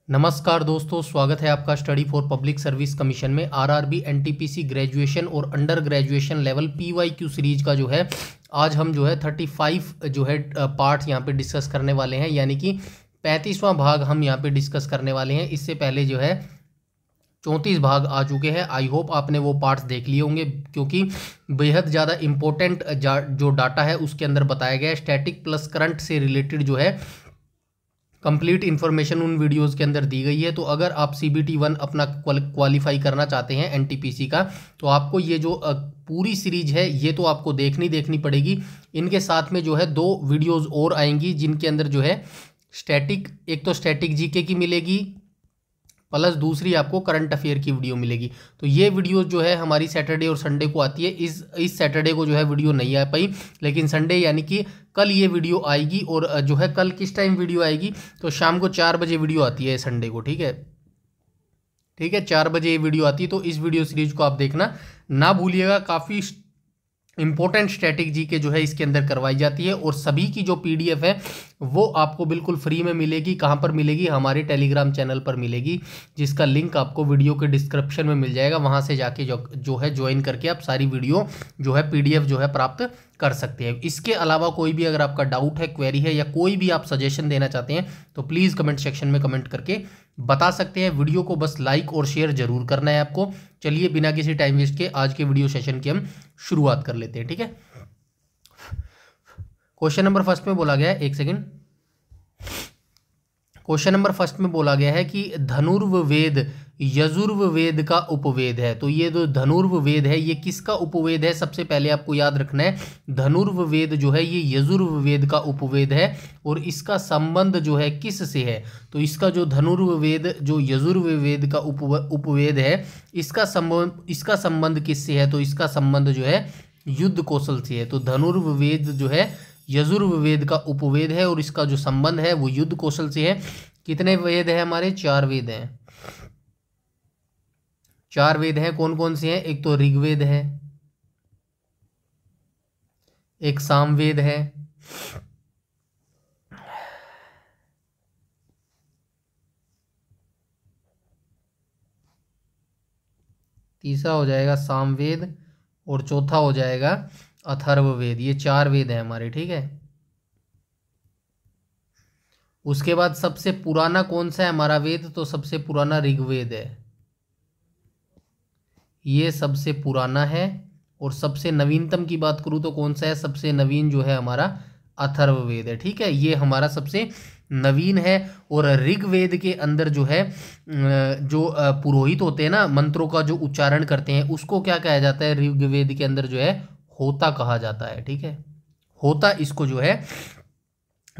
नमस्कार दोस्तों, स्वागत है आपका study for public service commission में। आरआरबी एनटीपीसी ग्रेजुएशन और under graduation level PYQ series का जो है आज हम जो है 35 जो है पार्ट यहाँ पे डिस्कस करने वाले हैं, यानी कि 35वां भाग हम यहाँ पे डिस्कस करने वाले हैं। इससे पहले जो है 34 भाग आ चुके हैं। आई होप आपने वो पार्ट्स देख लिए होंगे, क्योंकि बेहद ज़्यादा इंपॉर्टेंट जो डाटा है उसके अंदर बताया गया है। स्टैटिक प्लस करंट से रिलेटेड जो है कंप्लीट इन्फॉर्मेशन उन वीडियोस के अंदर दी गई है। तो अगर आप CBT 1 अपना क्वालिफाई करना चाहते हैं NTPC का, तो आपको ये जो पूरी सीरीज है ये तो आपको देखनी पड़ेगी। इनके साथ में जो है 2 वीडियोस और आएंगी, जिनके अंदर जो है एक तो स्टैटिक GK की मिलेगी, प्लस दूसरी आपको करंट अफेयर की वीडियो मिलेगी। तो ये वीडियो जो है हमारी सैटरडे और संडे को आती है। इस सैटरडे को जो है वीडियो नहीं आ पाई, लेकिन संडे यानी कि कल ये वीडियो आएगी। और जो है कल किस टाइम वीडियो आएगी, तो शाम को 4 बजे वीडियो आती है संडे को। ठीक है, 4 बजे ये वीडियो आती है। तो इस वीडियो सीरीज को आप देखना ना भूलिएगा। काफ़ी इंपॉर्टेंट स्टैटिक GK जो है इसके अंदर करवाई जाती है, और सभी की जो PDF है वो आपको बिल्कुल फ्री में मिलेगी। कहाँ पर मिलेगी? हमारे टेलीग्राम चैनल पर मिलेगी, जिसका लिंक आपको वीडियो के डिस्क्रिप्शन में मिल जाएगा। वहाँ से जाके जो है ज्वाइन करके आप सारी वीडियो जो है PDF जो है प्राप्त कर सकते हैं। इसके अलावा कोई भी अगर आपका डाउट है, क्वेरी है, या कोई भी आप सजेशन देना चाहते हैं, तो प्लीज़ कमेंट सेक्शन में कमेंट करके बता सकते हैं। वीडियो को बस लाइक और शेयर जरूर करना है आपको। चलिए बिना किसी टाइम वेस्ट के आज के वीडियो सेशन की हम शुरुआत कर लेते हैं। ठीक है, क्वेश्चन नंबर फर्स्ट में बोला गया है, एक सेकंड। क्वेश्चन नंबर फर्स्ट में बोला गया है कि धनुर्व वेद यजुर्व वेद का उपवेद है। तो ये जो धनुर्व वेद है ये किसका उपवेद है? सबसे पहले आपको याद रखना है, धनुर्व वेद जो है ये यजुर्व वेद का उपवेद है। और इसका संबंध जो है किस से है? तो इसका जो धनुर्व वेद जो यजुर्व वेद का उपवेद है, इसका संबंध किससे है? तो इसका संबंध जो है युद्ध कौशल से है। तो धनुर्व वेद जो है यजुर्व वेद का उपवेद है, और इसका जो संबंध है वो युद्ध कौशल से है। कितने वेद है हमारे? 4 वेद हैं। 4 वेद हैं। कौन कौन से हैं? एक तो ऋग्वेद है, एक सामवेद है, तीसरा हो जाएगा सामवेद, और चौथा हो जाएगा अथर्ववेद। ये 4 वेद हैं हमारे। ठीक है, उसके बाद सबसे पुराना कौन सा है हमारा वेद? तो सबसे पुराना ऋग्वेद है, ये सबसे पुराना है। और सबसे नवीनतम की बात करूँ तो कौन सा है? सबसे नवीन जो है हमारा अथर्ववेद है। ठीक है, ये हमारा सबसे नवीन है। और ऋग्वेद के अंदर जो है जो पुरोहित होते हैं ना, मंत्रों का जो उच्चारण करते हैं, उसको क्या कहा जाता है? ऋग्वेद के अंदर जो है होता कहा जाता है। ठीक है, होता इसको जो है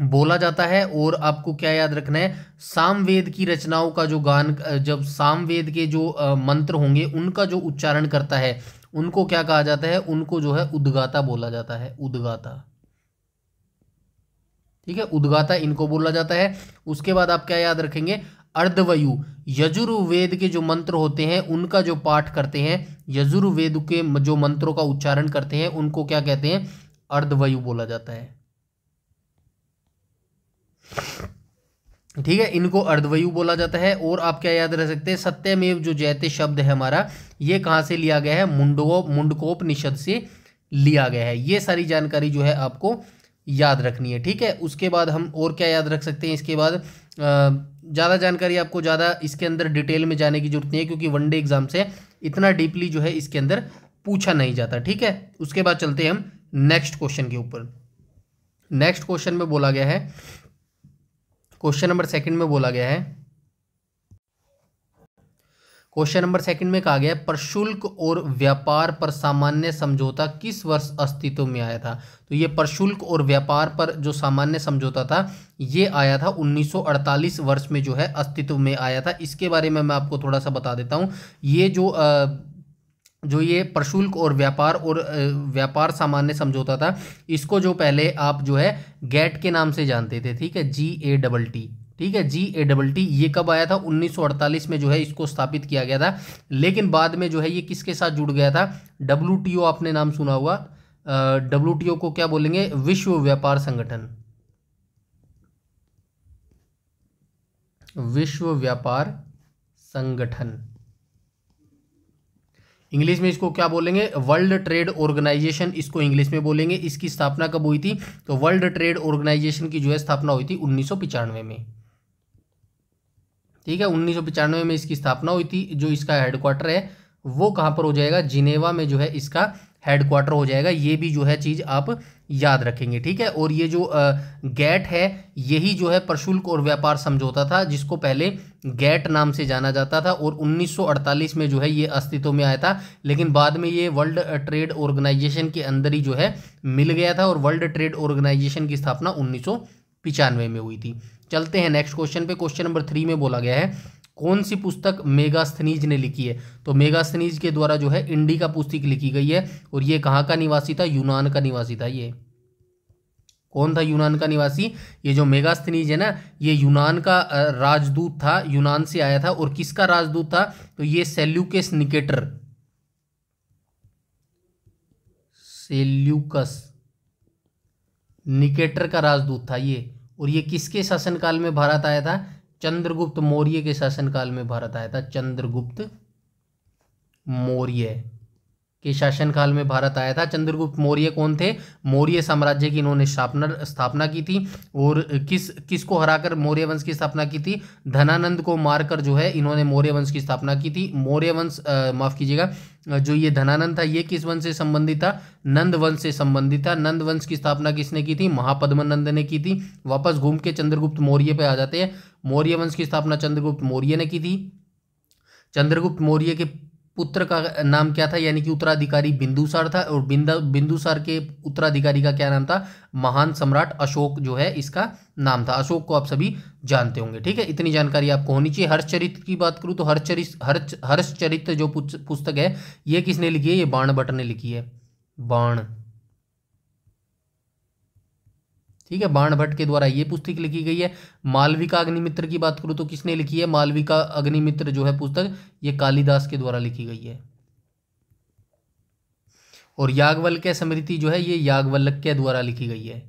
बोला जाता है। और आपको क्या याद रखना है? सामवेद की रचनाओं का जो गान, जब सामवेद के जो मंत्र होंगे उनका जो उच्चारण करता है, उनको क्या कहा जाता है? उनको जो है उद्गाता बोला जाता है। उद्गाता। ठीक है, उद्गाता इनको बोला जाता है। उसके बाद आप क्या याद रखेंगे? अर्धवयु यजुर्वेद के जो मंत्र होते हैं उनका जो पाठ करते हैं, यजुर्वेद के जो मंत्रों का उच्चारण करते हैं, उनको क्या कहते हैं? अर्धवयु बोला जाता है। ठीक है, इनको अर्धवयु बोला जाता है। और आप क्या याद रख सकते हैं? सत्यमेव जो जयते शब्द है हमारा, ये कहाँ से लिया गया है? मुंडकोपनिषद से लिया गया है। ये सारी जानकारी जो है आपको याद रखनी है। ठीक है, उसके बाद हम और क्या याद रख सकते हैं? इसके बाद ज़्यादा जानकारी आपको ज़्यादा इसके अंदर डिटेल में जाने की जरूरत नहीं है, क्योंकि वनडे एग्जाम से इतना डीपली जो है इसके अंदर पूछा नहीं जाता। ठीक है, उसके बाद चलते हैं हम नेक्स्ट क्वेश्चन के ऊपर। नेक्स्ट क्वेश्चन में बोला गया है, क्वेश्चन नंबर सेकंड में बोला गया है, क्वेश्चन नंबर सेकंड में कहा गया है प्रशुल्क और व्यापार पर सामान्य समझौता किस वर्ष अस्तित्व में आया था? तो ये प्रशुल्क और व्यापार पर जो सामान्य समझौता था ये आया था 1948 वर्ष में जो है अस्तित्व में आया था। इसके बारे में मैं आपको थोड़ा सा बता देता हूँ। ये जो ये प्रशुल्क और व्यापार सामान्य समझौता था, इसको जो पहले आप जो है गेट के नाम से जानते थे। ठीक है, GATT। ठीक है, GATT ये कब आया था? 1948 में जो है इसको स्थापित किया गया था। लेकिन बाद में जो है ये किसके साथ जुड़ गया था? WTO, आपने नाम सुना हुआ। WTO को क्या बोलेंगे? विश्व व्यापार संगठन। विश्व व्यापार संगठन। इंग्लिश में इसको क्या बोलेंगे? वर्ल्ड ट्रेड ऑर्गेनाइजेशन इसको इंग्लिश में बोलेंगे। इसकी स्थापना कब हुई थी? तो वर्ल्ड ट्रेड ऑर्गेनाइजेशन की जो है स्थापना हुई थी 1995 में। ठीक है, 1995 में इसकी स्थापना हुई थी। जो इसका हेडक्वार्टर है वो कहाँ पर हो जाएगा? जिनेवा में जो है इसका हेडक्वार्टर हो जाएगा। ये भी जो है चीज़ आप याद रखेंगे। ठीक है, और ये जो गैट है यही जो है प्रशुल्क और व्यापार समझौता था, जिसको पहले गैट नाम से जाना जाता था, और 1948 में जो है ये अस्तित्व में आया था। लेकिन बाद में ये वर्ल्ड ट्रेड ऑर्गेनाइजेशन के अंदर ही जो है मिल गया था, और वर्ल्ड ट्रेड ऑर्गेनाइजेशन की स्थापना 1995 में हुई थी। चलते हैं नेक्स्ट क्वेश्चन पे। क्वेश्चन नंबर 3 में बोला गया है कौन सी पुस्तक मेगास्थनीज ने लिखी है? तो मेगास्थनीज के द्वारा जो है इंडिका पुस्तक लिखी गई है, और ये कहाँ का निवासी था? यूनान का निवासी था। ये कौन था यूनान का निवासी? ये जो मेगास्थनीज है ना, ये यूनान का राजदूत था, यूनान से आया था। और किसका राजदूत था? तो ये सेल्यूकस निकेटर, सेल्यूकस निकेटर का राजदूत था ये। और ये किसके शासनकाल में भारत आया था? चंद्रगुप्त मौर्य के शासनकाल में भारत आया था। चंद्रगुप्त मौर्य के शासनकाल में भारत आया था। चंद्रगुप्त मौर्य कौन थे? मौर्य साम्राज्य की इन्होंने स्थापना की थी। और किसको हराकर मौर्य वंश की स्थापना की थी? धनानंद को मारकर जो है इन्होंने मौर्य वंश की स्थापना की थी। मौर्य वंश माफ कीजिएगा, जो ये धनानंद था ये किस वंश से संबंधित था? नंद वंश से संबंधित था। नंद वंश की स्थापना किसने की थी? महापद्मनंद ने की थी। वापस घूम के चंद्रगुप्त मौर्य पे आ जाते हैं। मौर्य वंश की स्थापना चंद्रगुप्त मौर्य ने की थी। चंद्रगुप्त मौर्य के पुत्र का नाम क्या था? यानी कि उत्तराधिकारी बिंदुसार था, और बिंदुसार के उत्तराधिकारी का क्या नाम था? महान सम्राट अशोक जो है इसका नाम था। अशोक को आप सभी जानते होंगे। ठीक है, इतनी जानकारी आपको होनी चाहिए। हर्षचरित की बात करूँ तो हर्षचरित जो पुस्तक है ये किसने लिखी है? ये बाण भट्ट ने लिखी है। बाण, ठीक है, बाण भट्ट के द्वारा ये पुस्तक लिखी गई है। मालविका अग्निमित्र की बात करूँ तो किसने लिखी है? मालविका अग्निमित्र जो है पुस्तक ये कालिदास के द्वारा लिखी गई है। और याज्ञवल्क्य स्मृति जो है ये याज्ञवल्क्य के द्वारा लिखी गई है।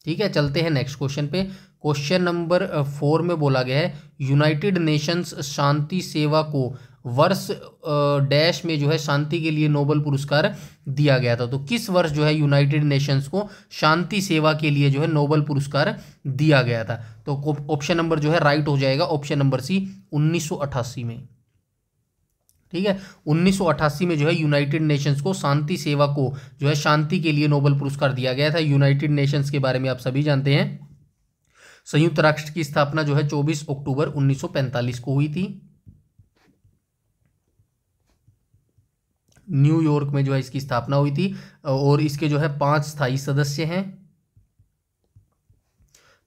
ठीक है, चलते हैं नेक्स्ट क्वेश्चन पे। क्वेश्चन नंबर 4 में बोला गया है यूनाइटेड नेशंस शांति सेवा को वर्ष डैश में जो है शांति के लिए नोबेल पुरस्कार दिया गया था। तो किस वर्ष जो है यूनाइटेड नेशंस को शांति सेवा के लिए जो है नोबेल पुरस्कार दिया गया था? तो ऑप्शन नंबर जो है राइट हो जाएगा, ऑप्शन नंबर सी, 1988 में। ठीक है, 1988 में जो है यूनाइटेड नेशंस को शांति सेवा को जो है शांति के लिए नोबेल पुरस्कार दिया गया था। यूनाइटेड नेशंस के बारे में आप सभी जानते हैं। संयुक्त राष्ट्र की स्थापना जो है 24 अक्टूबर 1945 को हुई थी। न्यूयॉर्क में जो है इसकी स्थापना हुई थी, और इसके जो है 5 स्थायी सदस्य हैं,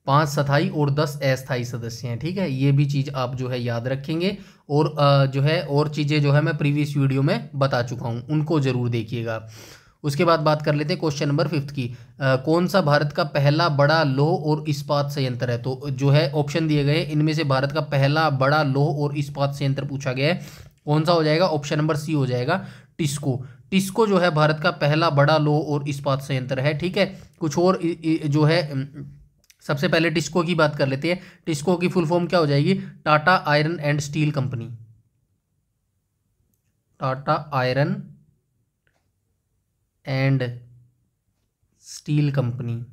5 स्थायी और 10 अस्थायी सदस्य हैं। ठीक है, ये भी चीज़ आप जो है याद रखेंगे। और जो है और चीज़ें जो है मैं प्रीवियस वीडियो में बता चुका हूँ, उनको ज़रूर देखिएगा। उसके बाद बात कर लेते हैं क्वेश्चन नंबर 5 की। कौन सा भारत का पहला बड़ा लौह और इस्पात संयंत्र है? तो जो है ऑप्शन दिए गए इनमें से भारत का पहला बड़ा लौह और इस्पात संयंत्र पूछा गया है। कौन सा हो जाएगा? ऑप्शन नंबर सी हो जाएगा, टिस्को। टिस्को जो है भारत का पहला बड़ा लौह और इस्पात संयंत्र है। ठीक है, कुछ और जो है सबसे पहले टिस्को की बात कर लेते हैं। टिस्को की फुल फॉर्म क्या हो जाएगी? Tata iron and steel company. Tata iron and steel company.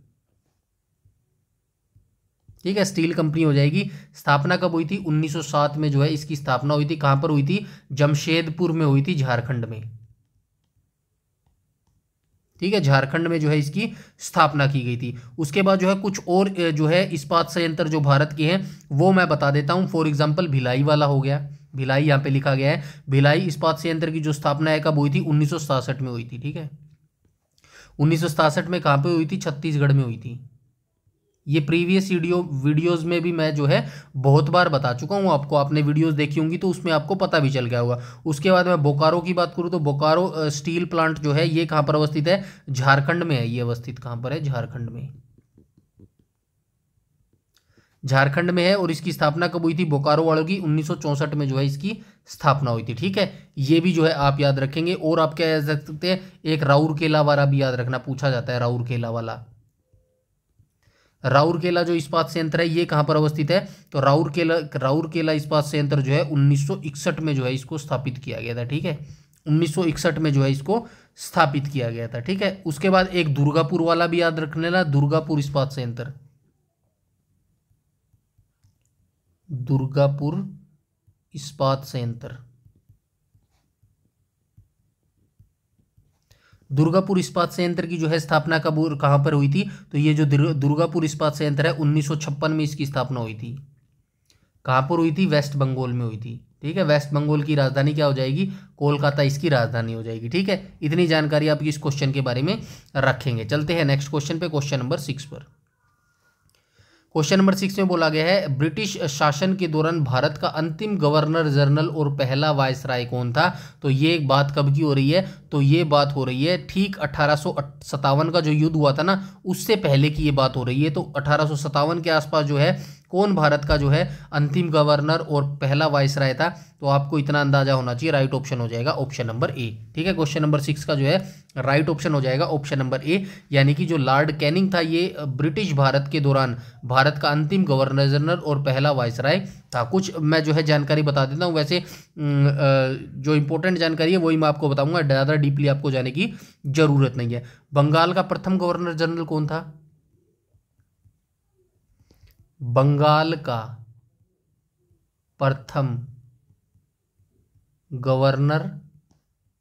ठीक है, स्टील कंपनी हो जाएगी। स्थापना कब हुई थी? 1907 में जो है इसकी स्थापना हुई थी। कहां पर हुई थी? जमशेदपुर में हुई थी, झारखंड में। ठीक है, झारखंड में जो है इसकी स्थापना की गई थी। उसके बाद जो है कुछ और जो है इस्पात संयंत्र जो भारत के हैं वो मैं बता देता हूं। फॉर एग्जांपल भिलाई वाला हो गया, भिलाई यहाँ पे लिखा गया है। भिलाई इस्पात संयंत्र की जो स्थापना है कब हुई थी? 1967 में हुई थी। ठीक है, 1967 में कहाँ पे हुई थी? छत्तीसगढ़ में हुई थी। ये प्रीवियस वीडियोस में भी मैं जो है बहुत बार बता चुका हूँ आपको। आपने वीडियोस देखी होंगी तो उसमें आपको पता भी चल गया होगा। उसके बाद मैं बोकारो की बात करूँ तो बोकारो स्टील प्लांट जो है ये कहाँ पर अवस्थित है? झारखंड में है। ये अवस्थित कहाँ पर है? झारखंड में। झारखंड में है। और इसकी स्थापना कब हुई थी? बोकारो वालों की 1964 में जो है इसकी स्थापना हुई थी। ठीक है, ये भी जो है आप याद रखेंगे। और आप क्या याद रख सकते हैं? एक राउरकेला वाला भी याद रखना, पूछा जाता है राउरकेला वाला। राउरकेला जो इस्पात संयंत्र है ये कहाँ पर अवस्थित है? तो राउरकेला इस्पात संयंत्र जो है 1961 में जो है इसको स्थापित किया गया था। ठीक है, 1961 में जो है इसको स्थापित किया गया था। ठीक है, उसके बाद एक दुर्गापुर वाला भी याद रखने वाला, दुर्गापुर इस्पात संयंत्र, दुर्गापुर इस्पात संयंत्र। दुर्गापुर इस्पात संयंत्र की जो है स्थापना कब कहाँ पर हुई थी? तो ये जो दुर्गापुर इस्पात संयंत्र है 1956 में इसकी स्थापना हुई थी। कहाँ पर हुई थी? वेस्ट बंगाल में हुई थी। ठीक है, वेस्ट बंगाल की राजधानी क्या हो जाएगी? कोलकाता इसकी राजधानी हो जाएगी। ठीक है, इतनी जानकारी आप इस क्वेश्चन के बारे में रखेंगे। चलते हैं नेक्स्ट क्वेश्चन पे, क्वेश्चन नंबर 6 पर। क्वेश्चन नंबर 6 में बोला गया है ब्रिटिश शासन के दौरान भारत का अंतिम गवर्नर जनरल और पहला वायसराय कौन था? तो ये एक बात कब की हो रही है? तो ये बात हो रही है ठीक 1857 का जो युद्ध हुआ था ना, उससे पहले की ये बात हो रही है। तो 1857 के आसपास जो है कौन भारत का जो है अंतिम गवर्नर और पहला वायसराय था? तो आपको इतना अंदाजा होना चाहिए, राइट ऑप्शन हो जाएगा ऑप्शन नंबर ए। ठीक है, क्वेश्चन नंबर 6 का जो है राइट ऑप्शन हो जाएगा ऑप्शन नंबर ए, यानी कि जो लॉर्ड कैनिंग था ये ब्रिटिश भारत के दौरान भारत का अंतिम गवर्नर जनरल और पहला वायसराय था। कुछ मैं जो है जानकारी बता देता हूँ, वैसे जो इंपॉर्टेंट जानकारी है वही मैं आपको बताऊंगा, ज़्यादा डीपली आपको जाने की जरूरत नहीं है। बंगाल का प्रथम गवर्नर जनरल कौन था? बंगाल का प्रथम गवर्नर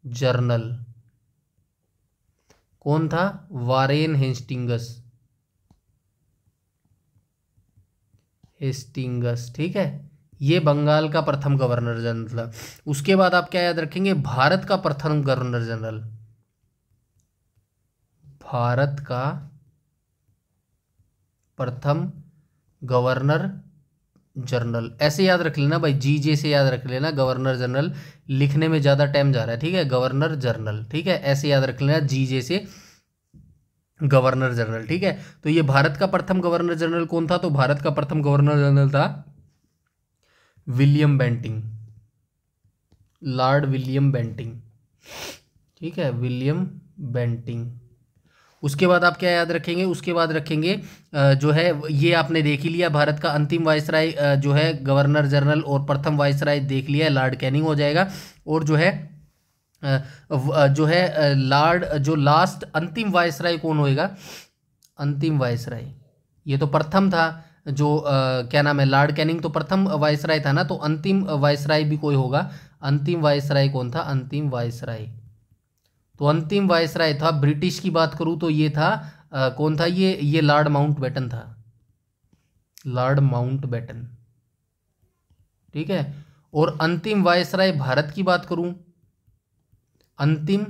जनरल कौन था? Warren Hastings. ठीक है, ये बंगाल का प्रथम गवर्नर जनरल था। उसके बाद आप क्या याद रखेंगे? भारत का प्रथम गवर्नर जनरल, भारत का प्रथम गवर्नर जनरल, ऐसे याद रख लेना भाई, जीजे से याद रख लेना। गवर्नर जनरल लिखने में ज़्यादा टाइम जा रहा है। ठीक है, गवर्नर जनरल, ठीक है, ऐसे याद रख लेना, जीजे से गवर्नर जनरल। ठीक है, तो ये भारत का प्रथम गवर्नर जनरल कौन था? तो भारत का प्रथम गवर्नर जनरल था William Bentinck, lord William Bentinck. ठीक है, विलियम बेंटिंग। उसके बाद आप क्या याद रखेंगे? उसके बाद रखेंगे जो है ये आपने देख ही लिया, भारत का अंतिम वायसराय जो है गवर्नर जनरल और प्रथम वायसराय देख लिया, लॉर्ड कैनिंग हो जाएगा। और जो है लॉर्ड जो लास्ट अंतिम वायसराय कौन होएगा? अंतिम वायसराय, ये तो प्रथम था, जो क्या नाम है, लॉर्ड कैनिंग तो प्रथम वायसराय था ना, तो अंतिम वायसराय भी कोई होगा। अंतिम वायसराय कौन था? अंतिम वायसराय, तो अंतिम वायसराय था, ब्रिटिश की बात करूं तो ये था कौन था? ये लॉर्ड माउंटबेटन था, लॉर्ड माउंटबेटन। ठीक है, और अंतिम वायसराय भारत की बात करूं, अंतिम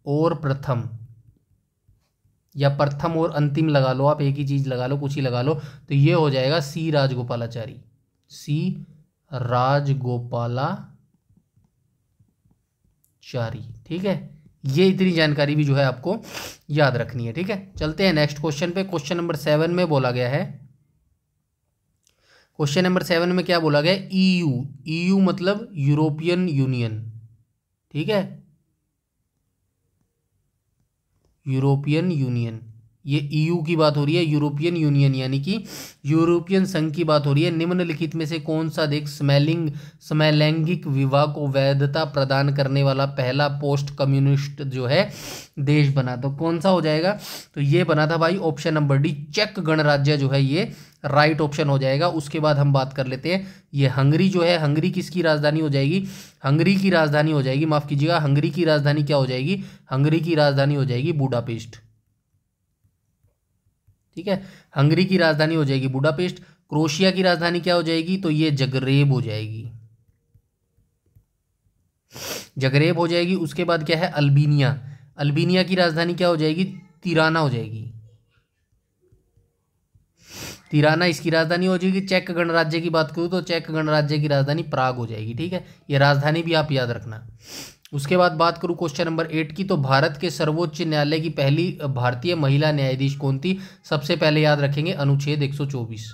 और प्रथम, या प्रथम और अंतिम लगा लो आप, एक ही चीज लगा लो, कुछ ही लगा लो, तो ये हो जाएगा सी राजगोपालाचारी, सी राजगोपालाचारी। ठीक है, ये इतनी जानकारी भी जो है आपको याद रखनी है। ठीक है, चलते हैं नेक्स्ट क्वेश्चन पे। क्वेश्चन नंबर 7 में बोला गया है, क्वेश्चन नंबर 7 में क्या बोला गया? ईयू, ईयू मतलब यूरोपियन यूनियन। ठीक है, यूरोपियन यूनियन, ये ईयू की बात हो रही है, यूरोपियन यूनियन यानी कि यूरोपियन संघ की बात हो रही है। निम्नलिखित में से कौन सा देश समलैंगिक विवाह को वैधता प्रदान करने वाला पहला पोस्ट कम्युनिस्ट जो है देश बना? तो कौन सा हो जाएगा? तो ये बना था भाई ऑप्शन नंबर डी, चेक गणराज्य जो है ये राइट ऑप्शन हो जाएगा। उसके बाद हम बात कर लेते हैं, ये हंगरी जो है, हंगरी किसकी राजधानी हो जाएगी? हंगरी की राजधानी हो जाएगी, माफ कीजिएगा, हंगरी की राजधानी क्या हो जाएगी? हंगरी की राजधानी हो जाएगी बुडापेस्ट। ठीक है, हंगरी की राजधानी हो जाएगी बुडापेस्ट। क्रोशिया की राजधानी क्या हो जाएगी? तो ये जगरेब हो जाएगी, जगरेब हो जाएगी। उसके बाद क्या है? अल्बेनिया, अल्बेनिया की राजधानी क्या हो जाएगी? तिराना हो जाएगी, तिराना इसकी राजधानी हो जाएगी। चेक गणराज्य की बात करूँ तो चेक गणराज्य की राजधानी प्राग हो जाएगी। ठीक है, ये राजधानी भी आप याद रखना। उसके बाद बात करूँ क्वेश्चन नंबर 8 की, तो भारत के सर्वोच्च न्यायालय की पहली भारतीय महिला न्यायाधीश कौन थी? सबसे पहले याद रखेंगे अनुच्छेद 124।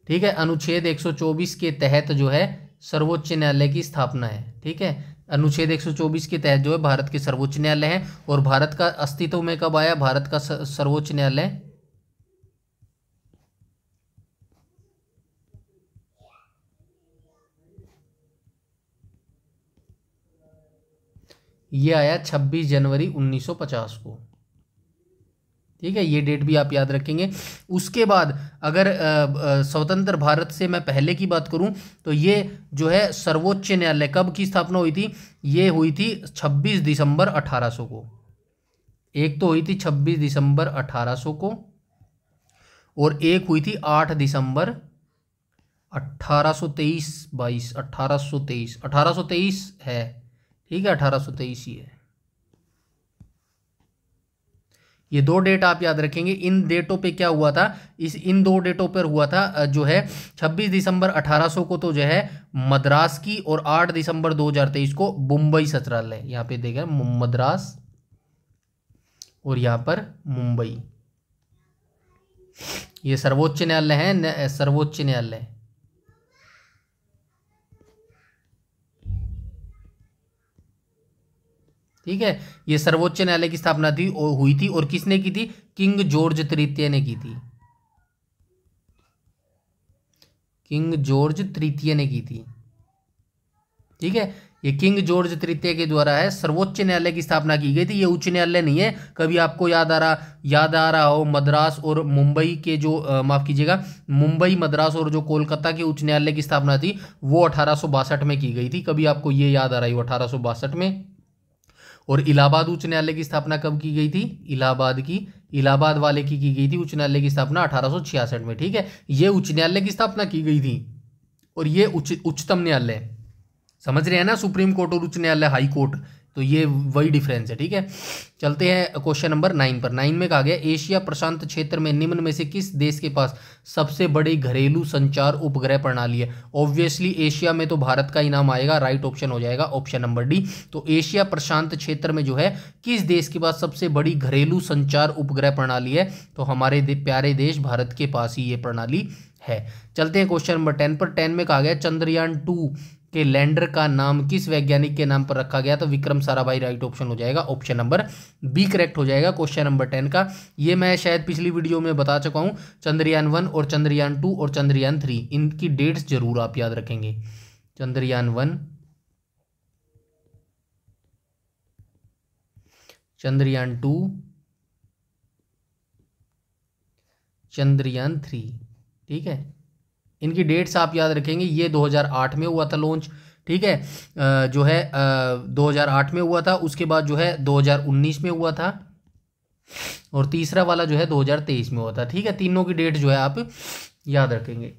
ठीक है, अनुच्छेद 124 के तहत जो है सर्वोच्च न्यायालय की स्थापना है। ठीक है, अनुच्छेद 124 के तहत जो है भारत के सर्वोच्च न्यायालय है। और भारत का अस्तित्व में कब आया भारत का सर्वोच्च न्यायालय? ये आया 26 जनवरी 1950 को। ठीक है, ये डेट भी आप याद रखेंगे। उसके बाद अगर स्वतंत्र भारत से मैं पहले की बात करूं तो ये जो है सर्वोच्च न्यायालय कब की स्थापना हुई थी? ये हुई थी 26 दिसंबर 1800 को। एक तो हुई थी 26 दिसंबर 1800 को और एक हुई थी 8 दिसंबर 1823 1823 है। ठीक है, 1823 ही है। ये दो डेट आप याद रखेंगे। इन डेटों पे क्या हुआ था? इन दो डेटों पर हुआ था जो है 26 दिसंबर 1800 को तो जो है मद्रास की, और 8 दिसंबर 2023 को मुंबई सचिवालय। यहाँ पे देखें मद्रास और यहाँ पर मुंबई। ये सर्वोच्च न्यायालय है, सर्वोच्च न्यायालय। ठीक है, ये सर्वोच्च न्यायालय की स्थापना हुई थी और किसने की थी? किंग जॉर्ज तृतीय ने की थी। किंग जॉर्ज तृतीय ने की थी। ठीक है, ये किंग जॉर्ज तृतीय के द्वारा है सर्वोच्च न्यायालय की स्थापना की गई थी। ये उच्च न्यायालय नहीं है। कभी आपको याद आ रहा हो मद्रास और मुंबई के जो माफ कीजिएगा, मुंबई, मद्रास और जो कोलकाता के उच्च न्यायालय की स्थापना थी वो 1862 में की गई थी। कभी आपको ये याद आ रही हो 1862 में। और इलाहाबाद उच्च न्यायालय की स्थापना कब की गई थी? इलाहाबाद वाले की गई थी उच्च न्यायालय की स्थापना 1866 में। ठीक है, ये उच्च न्यायालय की स्थापना की गई थी और ये उच्चतम न्यायालय, समझ रहे हैं ना? सुप्रीम कोर्ट और उच्च न्यायालय, हाई कोर्ट, तो ये वही डिफरेंस है। ठीक है, चलते हैं क्वेश्चन नंबर 9 पर। 9 में कहा गया एशिया प्रशांत क्षेत्र में निम्न में से किस देश के पास सबसे बड़ी घरेलू संचार उपग्रह प्रणाली है? ऑब्वियसली एशिया में तो भारत का ही नाम आएगा, राइट ऑप्शन हो जाएगा ऑप्शन नंबर डी। तो एशिया प्रशांत क्षेत्र में जो है किस देश के पास सबसे बड़ी घरेलू संचार उपग्रह प्रणाली है? तो हमारे प्यारे देश भारत के पास ही ये प्रणाली है। चलते हैं क्वेश्चन नंबर 10 पर। 10 में कहा गया चंद्रयान 2 के लैंडर का नाम किस वैज्ञानिक के नाम पर रखा गया? तो विक्रम साराभाई राइट ऑप्शन हो जाएगा, ऑप्शन नंबर बी करेक्ट हो जाएगा क्वेश्चन नंबर 10 का। ये मैं शायद पिछली वीडियो में बता चुका हूँ। चंद्रयान 1 और चंद्रयान 2 और चंद्रयान 3 इनकी डेट्स जरूर आप याद रखेंगे। चंद्रयान 1, चंद्रयान 2, चंद्रयान 3। ठीक है, इनकी डेट्स आप याद रखेंगे। ये 2008 में हुआ था लॉन्च। ठीक है, जो है 2008 में हुआ था। उसके बाद जो है 2019 में हुआ था और तीसरा वाला जो है 2023 में हुआ था। ठीक है, तीनों की डेट जो है आप याद रखेंगे।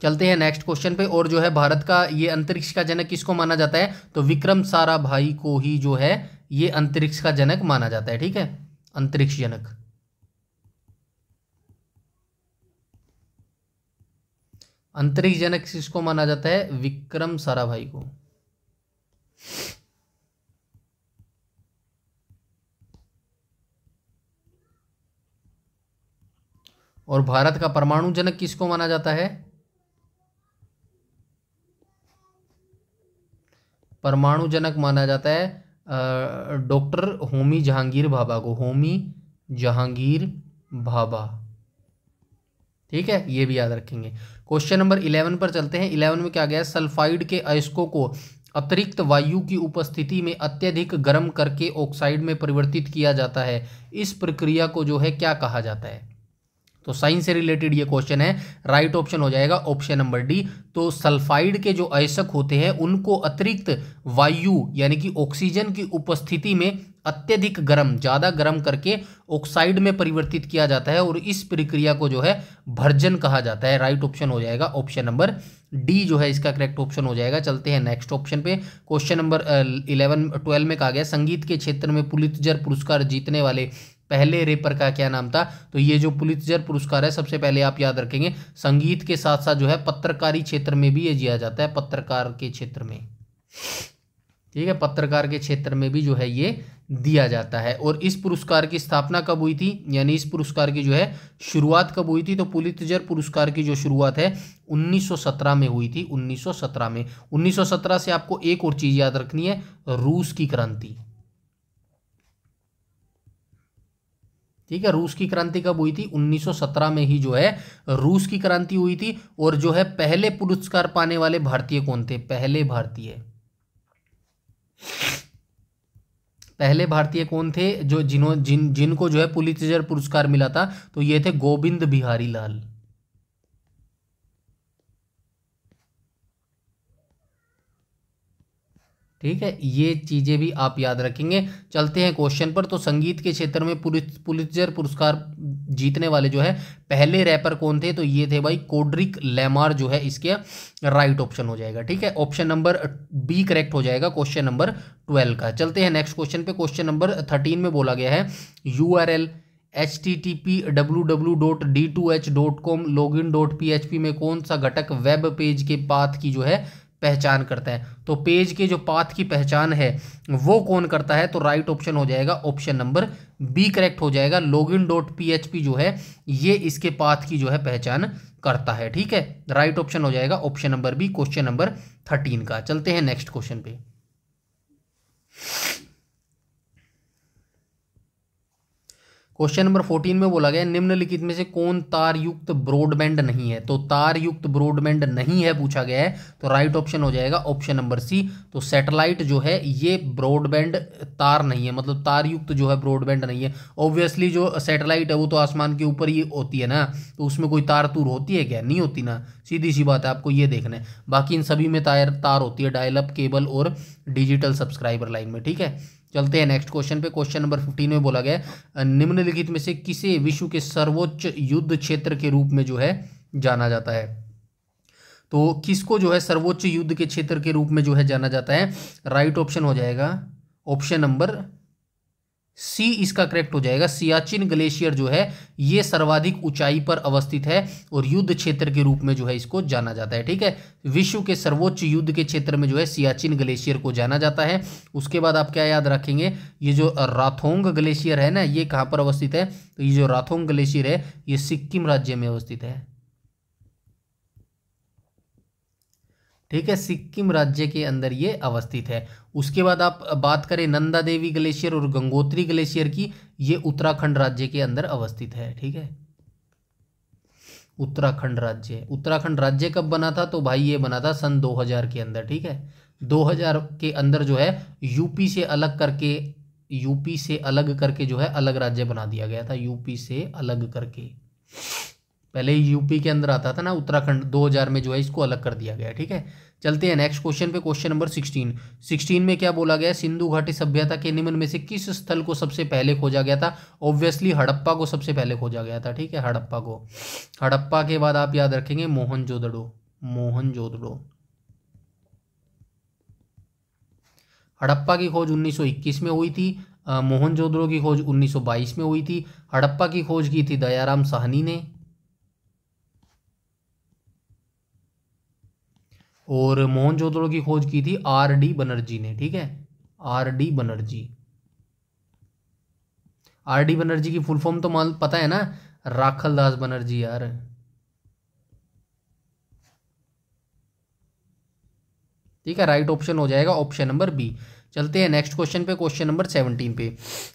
चलते हैं नेक्स्ट क्वेश्चन पे। और जो है भारत का ये अंतरिक्ष का जनक किसको माना जाता है? तो विक्रम साराभाई को ही जो है ये अंतरिक्ष का जनक माना जाता है। ठीक है, अंतरिक्ष जनक। अंतरिक्ष जनक किसको माना जाता है? विक्रम साराभाई को। और भारत का परमाणु जनक किसको माना जाता है? परमाणु जनक माना जाता है डॉक्टर होमी जहांगीर भाभा को। होमी जहांगीर भाभा। ठीक है, ये भी याद रखेंगे। क्वेश्चन नंबर 11 पर चलते हैं। 11 में क्या गया? सल्फाइड के अयस्कों को अतिरिक्त वायु की उपस्थिति में अत्यधिक गर्म करके ऑक्साइड में परिवर्तित किया जाता है। इस प्रक्रिया को जो है क्या कहा जाता है? तो साइंस से रिलेटेड ये क्वेश्चन है, राइट ऑप्शन हो जाएगा ऑप्शन नंबर डी। तो सल्फाइड के जो अयस्क होते हैं उनको अतिरिक्त वायु यानी कि ऑक्सीजन की उपस्थिति में अत्यधिक गर्म, ज़्यादा गर्म करके ऑक्साइड में परिवर्तित किया जाता है और इस प्रक्रिया को जो है भर्जन कहा जाता है। राइट ऑप्शन हो जाएगा ऑप्शन नंबर डी जो है इसका करेक्ट ऑप्शन हो जाएगा। चलते हैं नेक्स्ट ऑप्शन पे। क्वेश्चन नंबर 12 में कहा गया संगीत के क्षेत्र में पुलित्जर पुरस्कार जीतने वाले पहले रैपर का क्या नाम था? तो ये जो पुलित्जर पुरस्कार है सबसे पहले आप याद रखेंगे संगीत के साथ साथ जो है पत्रकारी क्षेत्र में भी ये दिया जाता है, पत्रकार के क्षेत्र में। ठीक है, पत्रकार के क्षेत्र में भी जो है ये दिया जाता है। और इस पुरस्कार की स्थापना कब हुई थी, यानी इस पुरस्कार की जो है शुरुआत कब हुई थी, तो पुलित्जर पुरस्कार की जो शुरुआत है 1917 में हुई थी, 1917 में। 1917 से आपको एक और चीज याद रखनी है, रूस की क्रांति। ठीक है, रूस की क्रांति कब हुई थी, 1917 में ही जो है रूस की क्रांति हुई थी। और जो है पहले पुरस्कार पाने वाले भारतीय कौन थे, पहले भारतीय कौन थे जो जिनको जो है पुलित्जर पुरस्कार मिला था, तो ये थे गोविंद बिहारी लाल। ठीक है, ये चीजें भी आप याद रखेंगे। चलते हैं क्वेश्चन पर। तो संगीत के क्षेत्र में पुलित्जर पुरस्कार जीतने वाले जो है पहले रैपर कौन थे, तो ये थे भाई कोड्रिक लैमार, जो है इसके राइट ऑप्शन हो जाएगा। ठीक है, ऑप्शन नंबर बी करेक्ट हो जाएगा क्वेश्चन नंबर 12 का। चलते हैं नेक्स्ट क्वेश्चन पे। क्वेश्चन नंबर 13 में बोला गया है URL http://www.d2h.com login.php में कौन सा घटक वेब पेज के पाथ की जो है पहचान करता है। तो पेज के जो पाथ की पहचान है वो कौन करता है, तो राइट ऑप्शन हो जाएगा ऑप्शन नंबर बी करेक्ट हो जाएगा। login.php जो है ये इसके पाथ की जो है पहचान करता है। ठीक है, राइट ऑप्शन हो जाएगा option number B question number 13 का। चलते हैं नेक्स्ट क्वेश्चन पे। क्वेश्चन नंबर 14 में बोला गया निम्नलिखित में से कौन तार युक्त ब्रॉडबैंड नहीं है, तो तार युक्त ब्रॉडबैंड नहीं है पूछा गया है, तो राइट ऑप्शन हो जाएगा ऑप्शन नंबर सी। तो सैटेलाइट जो है ये ब्रॉडबैंड तार नहीं है, मतलब तार युक्त जो है ब्रॉडबैंड नहीं है। ऑब्वियसली जो सैटेलाइट है वो तो आसमान के ऊपर ही होती है ना, तो उसमें कोई तार तूर होती है क्या, नहीं होती ना, सीधी सी बात है, आपको ये देखना है। बाकी इन सभी में तार होती है, डायल अप केबल और डिजिटल सब्सक्राइबर लाइन में। ठीक है, चलते हैं नेक्स्ट क्वेश्चन पे। क्वेश्चन नंबर 15 में बोला गया निम्नलिखित में से किसे विश्व के सर्वोच्च युद्ध क्षेत्र के रूप में जो है जाना जाता है, तो किसको जो है सर्वोच्च युद्ध के क्षेत्र के रूप में जो है जाना जाता है, राइट ऑप्शन हो जाएगा ऑप्शन नंबर सी इसका करेक्ट हो जाएगा। सियाचिन ग्लेशियर जो है ये सर्वाधिक ऊंचाई पर अवस्थित है और युद्ध क्षेत्र के रूप में जो है इसको जाना जाता है। ठीक है, विश्व के सर्वोच्च युद्ध के क्षेत्र में जो है सियाचिन ग्लेशियर को जाना जाता है। उसके बाद आप क्या याद रखेंगे, ये जो राथोंग ग्लेशियर है ना, ये कहाँ पर अवस्थित है, तो ये जो राथोंग ग्लेशियर है ये सिक्किम राज्य में अवस्थित है। ठीक है, सिक्किम राज्य के अंदर ये अवस्थित है। उसके बाद आप बात करें नंदा देवी ग्लेशियर और गंगोत्री ग्लेशियर की, ये उत्तराखंड राज्य के अंदर अवस्थित है। ठीक है, उत्तराखंड राज्य कब बना था, तो भाई ये बना था सन 2000 के अंदर। ठीक है, 2000 के अंदर जो है यूपी से अलग करके जो है अलग राज्य बना दिया गया था, यूपी से अलग करके। पहले यूपी के अंदर आता था ना उत्तराखंड, 2000 में जो है इसको अलग कर दिया गया। ठीक है, चलते हैं नेक्स्ट क्वेश्चन पे। क्वेश्चन नंबर 16 में क्या बोला गया, सिंधु घाटी सभ्यता के निम्न में से किस स्थल को सबसे पहले खोजा गया था, ऑब्वियसली हड़प्पा को सबसे पहले खोजा गया था। ठीक है, हड़प्पा के बाद आप याद रखेंगे मोहनजोदड़ो। हड़प्पा की खोज 1921 में हुई थी, मोहनजोदड़ो की खोज 1922 में हुई थी। हड़प्पा की खोज की थी दयाराम साहनी ने और मोहनजोदड़ो की खोज की थी RD बनर्जी ने। ठीक है, RD बनर्जी की फुल फॉर्म तो मान पता है ना, राखल दास बनर्जी यार। ठीक है, राइट ऑप्शन हो जाएगा ऑप्शन नंबर बी। चलते हैं नेक्स्ट क्वेश्चन पे। क्वेश्चन नंबर 17 पे।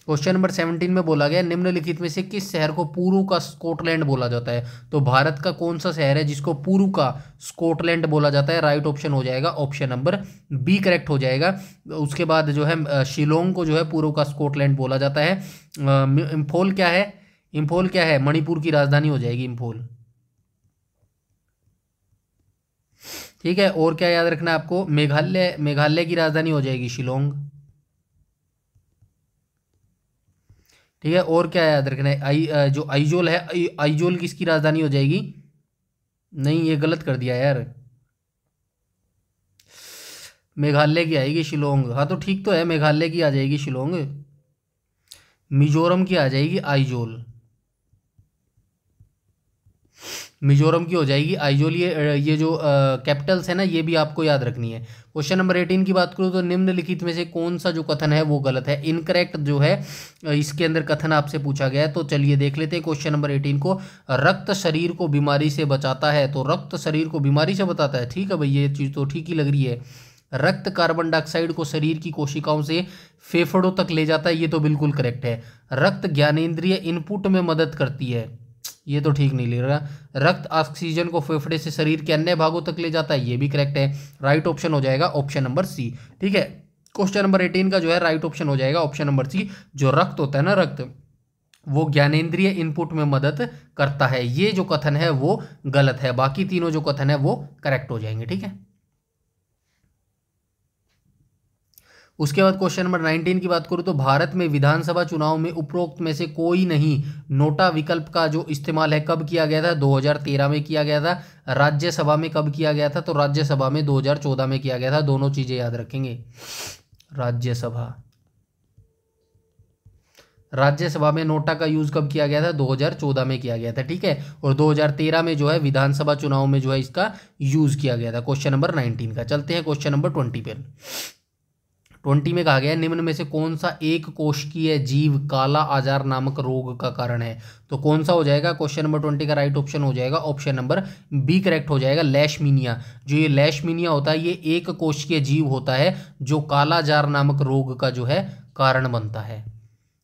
क्वेश्चन नंबर 17 में बोला गया निम्नलिखित में से किस शहर को पूर्व का स्कॉटलैंड बोला जाता है, तो भारत का कौन सा शहर है जिसको पूर्व का स्कॉटलैंड बोला जाता है, राइट ऑप्शन हो जाएगा ऑप्शन नंबर बी करेक्ट हो जाएगा। उसके बाद जो है शिलोंग को जो है पूर्व का स्कॉटलैंड बोला जाता है। इम्फॉल क्या है, मणिपुर की राजधानी हो जाएगी इम्फॉल। ठीक है, और क्या याद रखना है आपको, मेघालय की राजधानी हो जाएगी शिलोंग। ठीक है, और क्या याद रखना है, जो आइजोल है, आइजोल किसकी राजधानी हो जाएगी, नहीं ये गलत कर दिया यार, मेघालय की आएगी शिलोंग। हाँ तो ठीक तो है, मेघालय की आ जाएगी शिलोंग, मिजोरम की आ जाएगी आइजोल। मिजोरम की हो जाएगी आइजोल। ये जो कैपिटल्स है ना, ये भी आपको याद रखनी है। क्वेश्चन नंबर 18 की बात करूँ तो निम्नलिखित में से कौन सा जो कथन है वो गलत है, इनकरेक्ट जो है इसके अंदर कथन आपसे पूछा गया है। तो चलिए देख लेते हैं क्वेश्चन नंबर 18 को। रक्त शरीर को बीमारी से बचाता है, तो रक्त शरीर को बीमारी से बताता है, ठीक है भाई, ये चीज़ तो ठीक ही लग रही है। रक्त कार्बन डाइऑक्साइड को शरीर की कोशिकाओं से फेफड़ों तक ले जाता है, ये तो बिल्कुल करेक्ट है। रक्त ज्ञानेंद्रिय इनपुट में मदद करती है, ये तो ठीक नहीं ले रहा। रक्त ऑक्सीजन को फेफड़े से शरीर के अन्य भागों तक ले जाता है, ये भी करेक्ट है। राइट ऑप्शन हो जाएगा ऑप्शन नंबर सी, ठीक है। क्वेश्चन नंबर 18 का जो है राइट ऑप्शन हो जाएगा ऑप्शन नंबर सी। जो रक्त होता है ना, रक्त, वो ज्ञानेंद्रिय इनपुट में मदद करता है, ये जो कथन है वो गलत है। बाकी तीनों जो कथन है वो करेक्ट हो जाएंगे, ठीक है। उसके बाद क्वेश्चन नंबर 19 की बात करूं तो भारत में विधानसभा चुनाव में उपरोक्त में से कोई नहीं नोटा विकल्प का जो इस्तेमाल है कब किया गया था? 2013 में किया गया था। राज्यसभा में कब किया गया था? तो राज्यसभा में 2014 में किया गया था। दोनों चीजें याद रखेंगे। राज्यसभा में नोटा का यूज कब किया गया था? 2014 में किया गया था, ठीक है। और 2013 में जो है विधानसभा चुनाव में जो है इसका यूज किया गया था। क्वेश्चन नंबर 19 का। चलते हैं क्वेश्चन नंबर 20 पे। 20 में कहा गया है निम्न में से कौन सा एक कोशिकीय जीव काला आजार नामक रोग का कारण है? तो कौन सा हो जाएगा? क्वेश्चन नंबर 20 का राइट ऑप्शन हो जाएगा ऑप्शन नंबर बी करेक्ट हो जाएगा, लेशमीनिया। जो ये लेशमीनिया होता है, ये एक कोशिकीय जीव होता है जो काला आजार नामक रोग का जो है कारण बनता है।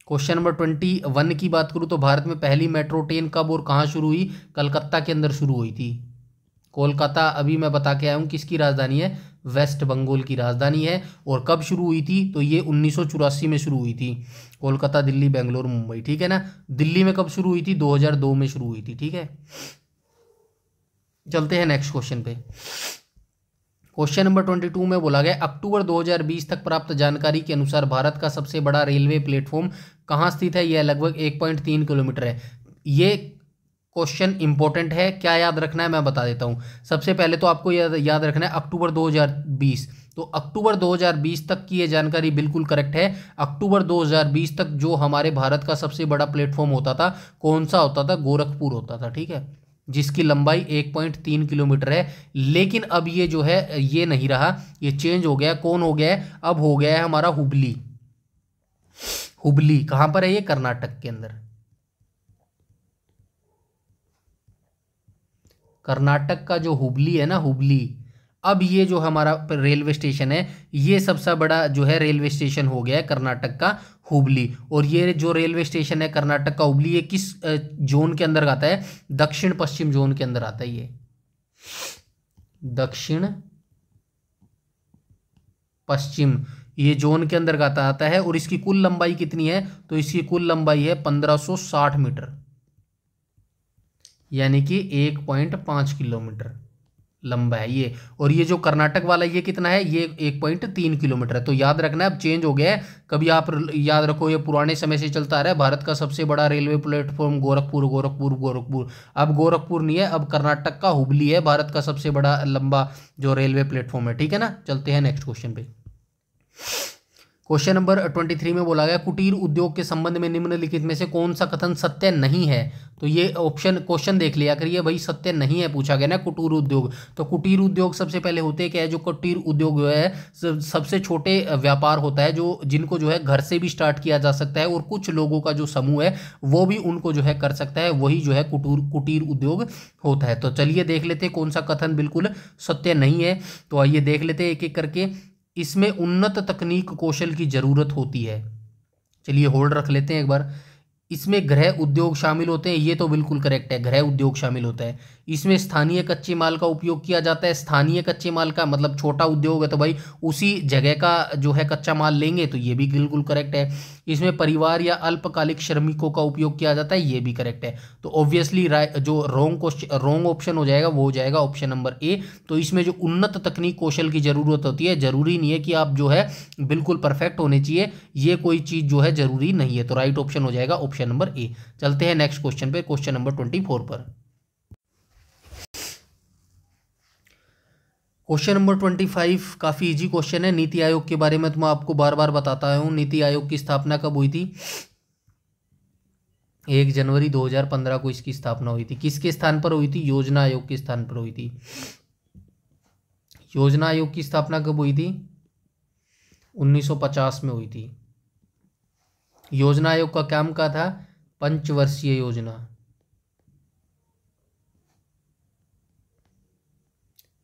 क्वेश्चन नंबर 21 की बात करूँ तो भारत में पहली मेट्रो ट्रेन कब और कहाँ शुरू हुई? कलकत्ता के अंदर शुरू हुई थी। कोलकाता अभी मैं बता के आया हूँ किसकी राजधानी है? वेस्ट बंगाल की राजधानी है। और कब शुरू हुई थी? तो ये 1984 में शुरू हुई थी। कोलकाता, दिल्ली, बेंगलोर, मुंबई, ठीक है ना। दिल्ली में कब शुरू हुई थी? 2002 में शुरू हुई थी, ठीक है। चलते हैं नेक्स्ट क्वेश्चन पे। क्वेश्चन नंबर 22 में बोला गया अक्टूबर 2020 तक प्राप्त जानकारी के अनुसार भारत का सबसे बड़ा रेलवे प्लेटफॉर्म कहाँ स्थित है? यह लगभग 1.3 किलोमीटर है। ये क्वेश्चन इंपॉर्टेंट है, क्या याद रखना है मैं बता देता हूँ। सबसे पहले तो आपको याद रखना है अक्टूबर 2020, तो अक्टूबर 2020 तक की ये जानकारी बिल्कुल करेक्ट है। अक्टूबर 2020 तक जो हमारे भारत का सबसे बड़ा प्लेटफॉर्म होता था, कौन सा होता था? गोरखपुर होता था, ठीक है, जिसकी लंबाई 1.3 किलोमीटर है। लेकिन अब ये जो है ये नहीं रहा, ये चेंज हो गया। कौन हो गया है? अब हो गया है हमारा हुबली। हुबली कहाँ पर है? ये कर्नाटक के अंदर। कर्नाटक का जो हुबली है ना, हुबली, अब ये जो हमारा रेलवे स्टेशन है, ये सबसे बड़ा जो है रेलवे स्टेशन हो गया है कर्नाटक का हुबली। और ये जो रेलवे स्टेशन है कर्नाटक का हुबली, ये किस जोन के अंदर आता है? दक्षिण पश्चिम जोन के अंदर आता है। ये दक्षिण पश्चिम ये जोन के अंदर आता है। और इसकी कुल लंबाई कितनी है? तो इसकी कुल लंबाई है 1560 मीटर, यानी कि 1.5 किलोमीटर लंबा है ये। और ये जो कर्नाटक वाला ये कितना है? ये 1.3 किलोमीटर है। तो याद रखना, अब चेंज हो गया है। कभी आप याद रखो, ये पुराने समय से चलता आ रहा है, भारत का सबसे बड़ा रेलवे प्लेटफॉर्म गोरखपुर, गोरखपुर, गोरखपुर। अब गोरखपुर नहीं है, अब कर्नाटक का हुबली है भारत का सबसे बड़ा लंबा जो रेलवे प्लेटफॉर्म है, ठीक है ना। चलते हैं नेक्स्ट क्वेश्चन पे। क्वेश्चन नंबर 23 में बोला गया कुटीर उद्योग के संबंध में निम्नलिखित में से कौन सा कथन सत्य नहीं है? तो ये ऑप्शन क्वेश्चन देख लिया करिए भाई, सत्य नहीं है पूछा गया ना कुटीर उद्योग। तो कुटीर उद्योग सबसे पहले होते क्या है? जो कुटीर उद्योग जो है सबसे छोटे व्यापार होता है, जो जिनको जो है घर से भी स्टार्ट किया जा सकता है, और कुछ लोगों का जो समूह है वो भी उनको जो है कर सकता है, वही जो है कुटीर उद्योग होता है। तो चलिए देख लेते हैं कौन सा कथन बिल्कुल सत्य नहीं है। तो आइए देख लेते हैं एक एक करके। इसमें उन्नत तकनीक कौशल की जरूरत होती है। चलिए होल्ड रख लेते हैं एक बार। इसमें गृह उद्योग शामिल होते हैं, ये तो बिल्कुल करेक्ट है, गृह उद्योग शामिल होता है। इसमें स्थानीय कच्चे माल का उपयोग किया जाता है। स्थानीय कच्चे माल का मतलब छोटा उद्योग है तो भाई उसी जगह का जो है कच्चा माल लेंगे, तो ये भी बिल्कुल करेक्ट है। इसमें परिवार या अल्पकालिक श्रमिकों का उपयोग किया जाता है, ये भी करेक्ट है। तो ऑब्वियसली जो रॉन्ग ऑप्शन हो जाएगा वो हो जाएगा ऑप्शन नंबर ए। तो इसमें जो उन्नत तकनीक कौशल की जरूरत होती है, जरूरी नहीं है कि आप जो है बिल्कुल परफेक्ट होने चाहिए, ये कोई चीज़ जो है जरूरी नहीं है। तो राइट ऑप्शन हो जाएगा ऑप्शन नंबर ए। चलते हैं नेक्स्ट क्वेश्चन पे, क्वेश्चन नंबर 24 पर। क्वेश्चन नंबर 25 काफ़ी इजी क्वेश्चन है। नीति आयोग के बारे में तो मैं आपको बार बार बताता हूँ। नीति आयोग की स्थापना कब हुई थी? 1 जनवरी 2015 को इसकी स्थापना हुई थी। किसके स्थान पर हुई थी? योजना आयोग के स्थान पर हुई थी। योजना आयोग की स्थापना कब हुई थी? 1950 में हुई थी। योजना आयोग का काम क्या था? पंचवर्षीय योजना,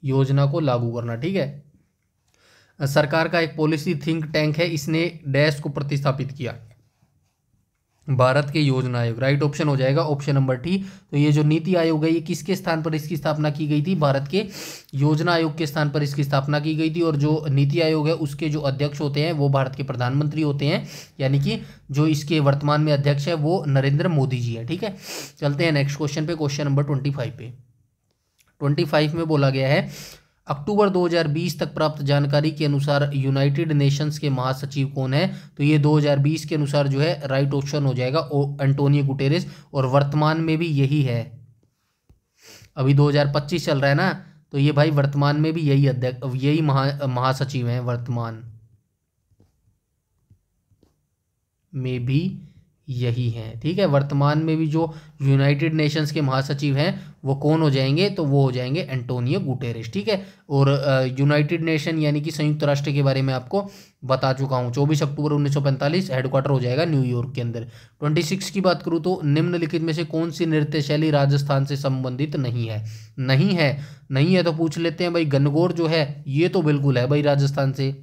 योजना को लागू करना। ठीक है। सरकार का एक पॉलिसी थिंक टैंक है, इसने डैश को प्रतिस्थापित किया? भारत के योजना आयोग। राइट ऑप्शन हो जाएगा ऑप्शन नंबर टी। तो ये जो नीति आयोग है ये किसके स्थान पर इसकी स्थापना की गई थी? भारत के योजना आयोग के स्थान पर इसकी स्थापना की गई थी। और जो नीति आयोग है उसके जो अध्यक्ष होते हैं वो भारत के प्रधानमंत्री होते हैं, यानी कि जो इसके वर्तमान में अध्यक्ष है वो नरेंद्र मोदी जी है। ठीक है, चलते हैं नेक्स्ट क्वेश्चन पे, क्वेश्चन नंबर 25 पे। 25 में बोला गया है अक्टूबर 2020 तक प्राप्त जानकारी के अनुसार यूनाइटेड नेशंस के महासचिव कौन है? तो ये 2020 के अनुसार जो है राइट ऑप्शन हो जाएगा एंटोनियो गुटेरेस, और वर्तमान में भी यही है। अभी 2025 चल रहा है ना, तो ये भाई वर्तमान में भी यही अध्यक्ष, यही महासचिव हैं वर्तमान में भी यही हैं। ठीक है, वर्तमान में भी जो यूनाइटेड नेशंस के महासचिव हैं वो कौन हो जाएंगे? तो वो हो जाएंगे एंटोनियो गुटेरेस। ठीक है, और यूनाइटेड नेशन यानी कि संयुक्त राष्ट्र के बारे में आपको बता चुका हूँ। 24 अक्टूबर 1945 हेडक्वार्टर हो जाएगा न्यूयॉर्क के अंदर। 26 की बात करूँ तो निम्नलिखित में से कौन सी नृत्य शैली राजस्थान से संबंधित नहीं है? नहीं है तो पूछ लेते हैं भाई। गणगौर जो है ये तो बिल्कुल है भाई राजस्थान से,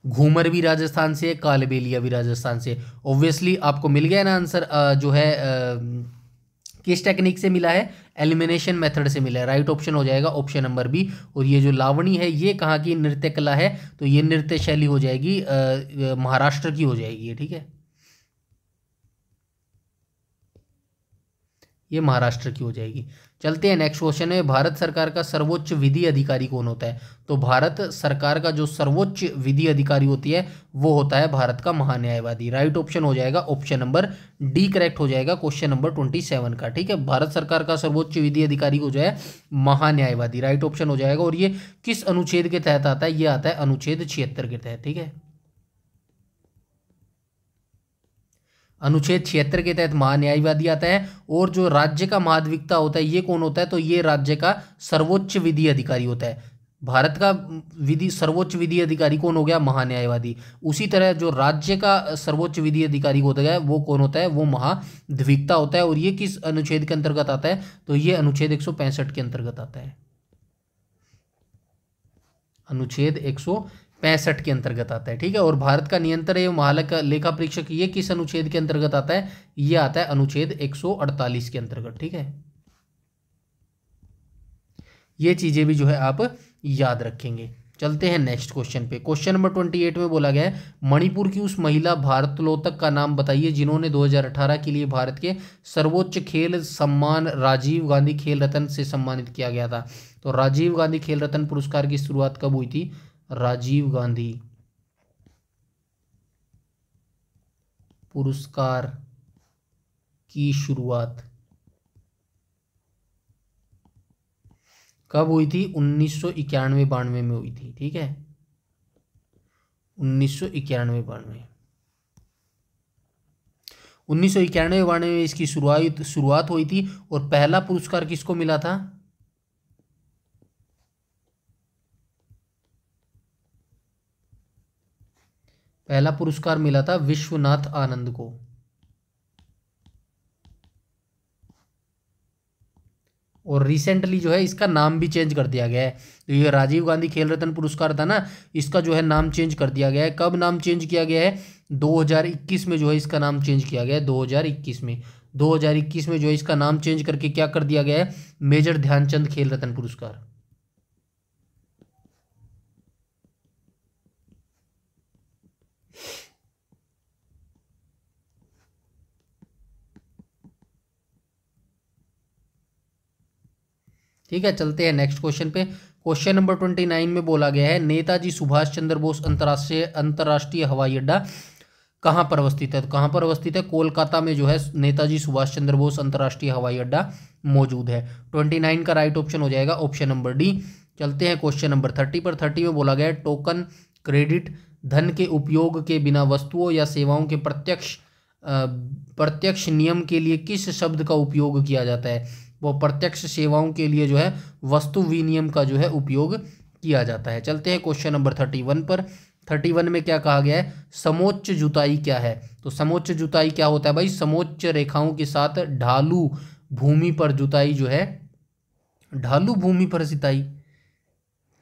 घूमर भी राजस्थान से, कालबेलिया भी राजस्थान से। ऑब्वियसली आपको मिल गया ना आंसर, जो है किस टेक्निक से मिला है? एलिमिनेशन मेथड से मिला है। राइट ऑप्शन हो जाएगा ऑप्शन नंबर बी। और ये जो लावणी है ये कहाँ की नृत्य कला है? तो ये नृत्य शैली हो जाएगी महाराष्ट्र की हो जाएगी। ठीक है, ये महाराष्ट्र की हो जाएगी। चलते हैं नेक्स्ट क्वेश्चन है, भारत सरकार का सर्वोच्च विधि अधिकारी कौन होता है? तो भारत सरकार का जो सर्वोच्च विधि अधिकारी होती है वो होता है भारत का महान्यायवादी। राइट ऑप्शन हो जाएगा ऑप्शन नंबर डी करेक्ट हो जाएगा क्वेश्चन नंबर 27 का। ठीक है, भारत सरकार का सर्वोच्च विधि अधिकारी हो जाए महान्यायवादी, राइट ऑप्शन हो जाएगा। और ये किस अनुच्छेद के तहत आता है? ये आता है अनुच्छेद 76 के तहत। ठीक है, अनुच्छेद 76 के तहत महान्यायवादी आता है। और जो राज्य का महाधिवक्ता होता है ये कौन होता है? तो ये राज्य का सर्वोच्च विधि अधिकारी होता है। भारत का सर्वोच्च विधि अधिकारी कौन हो गया? महान्यायवादी। उसी तरह जो राज्य का सर्वोच्च विधि अधिकारी होता है वो कौन होता है? वो महाधिवक्ता होता है। और ये किस अनुच्छेद के अंतर्गत आता है? तो ये अनुच्छेद 165 के अंतर्गत आता है। अनुच्छेद 165 के अंतर्गत आता है। ठीक है, और भारत का नियंत्रण एवं महालेखा लेखा परीक्षक ये किस अनुच्छेद के अंतर्गत आता है? ये आता है अनुच्छेद 148 के अंतर्गत। ठीक है, ये चीजें भी जो है आप याद रखेंगे। चलते हैं नेक्स्ट क्वेश्चन पे, क्वेश्चन नंबर 28 में बोला गया है मणिपुर की उस महिला भारोत्तोलक का नाम बताइए जिन्होंने 2018 के लिए भारत के सर्वोच्च खेल सम्मान राजीव गांधी खेल रत्न से सम्मानित किया गया था। तो राजीव गांधी खेल रत्न पुरस्कार की शुरुआत कब हुई थी? राजीव गांधी पुरस्कार की शुरुआत कब हुई थी? 1991-92 में हुई थी। ठीक है, 1991-92 1991-92 में इसकी शुरुआत हुई थी। और पहला पुरस्कार किसको मिला था? पहला पुरस्कार मिला था विश्वनाथ आनंद को। और रिसेंटली जो है इसका नाम भी चेंज कर दिया गया है। तो ये राजीव गांधी खेल रत्न पुरस्कार था ना, इसका जो है नाम चेंज कर दिया गया है। कब नाम चेंज किया गया है? 2021 में जो है इसका नाम चेंज किया गया है। 2021 में जो है इसका नाम चेंज करके क्या कर दिया गया है? मेजर ध्यानचंद खेल रत्न पुरस्कार। ठीक है, चलते हैं नेक्स्ट क्वेश्चन पे, क्वेश्चन नंबर 29 में बोला गया है नेताजी सुभाष चंद्र बोस अंतर्राष्ट्रीय हवाई अड्डा कहाँ पर अवस्थित है? तो कहाँ पर अवस्थित है? कोलकाता में जो है नेताजी सुभाष चंद्र बोस अंतर्राष्ट्रीय हवाई अड्डा मौजूद है। 29 का राइट ऑप्शन हो जाएगा ऑप्शन नंबर डी। चलते हैं क्वेश्चन नंबर 30 पर। 30 में बोला गया है टोकन क्रेडिट धन के उपयोग के बिना वस्तुओं या सेवाओं के प्रत्यक्ष प्रत्यक्ष नियम के लिए किस शब्द का उपयोग किया जाता है? वो प्रत्यक्ष सेवाओं के लिए जो है वस्तु विनिमय का जो है उपयोग किया जाता है। चलते हैं क्वेश्चन नंबर 31 पर। 31 में क्या कहा गया है? समोच्च जुताई क्या है? तो समोच्च जुताई क्या होता है भाई? समोच्च रेखाओं के साथ ढालू भूमि पर जुताई जो है, ढालू भूमि पर सिंचाई।